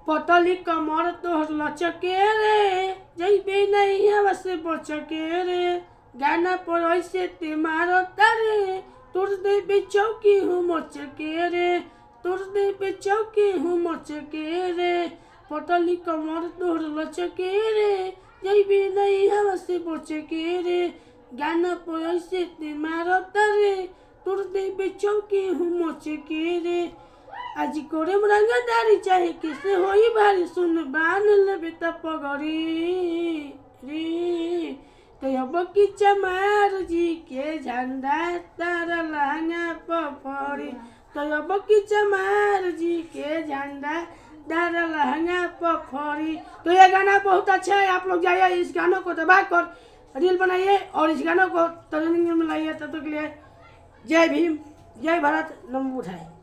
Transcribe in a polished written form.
पतली कमर तोहर लचके रे, जइबे नहीं हवा से बचके रे, गाना पर ऐसे ते मारता रे, तुर देबे चौकी हूँ मचके रे, तुर देबे चौकी हूँ मचके रे, पतली कमर तोहर लचके रे, जइबे नहीं हवा से बचके रे, गाना पर ऐसे ते मारता रे, तुर देबे चौकी हूँ मचके रे, आज कोरे रंगदारी चाहे किसे होई भारी, सुन बान लेबे त पगड़ी रे, तो अब की चमार जी के झंडा तारा लहंगा पफड़ी, तो अब की चमार जी के झंडा तारा लहंगा पफड़ी। तो ये गाना बहुत अच्छा है, आप लोग जाइए इस गानों को दबा कर रील बनाइए और इस गानों को ट्रेंडिंग में लाइए। तब तक के लिए जय भीम, जय भारत, नमो बुद्धाय।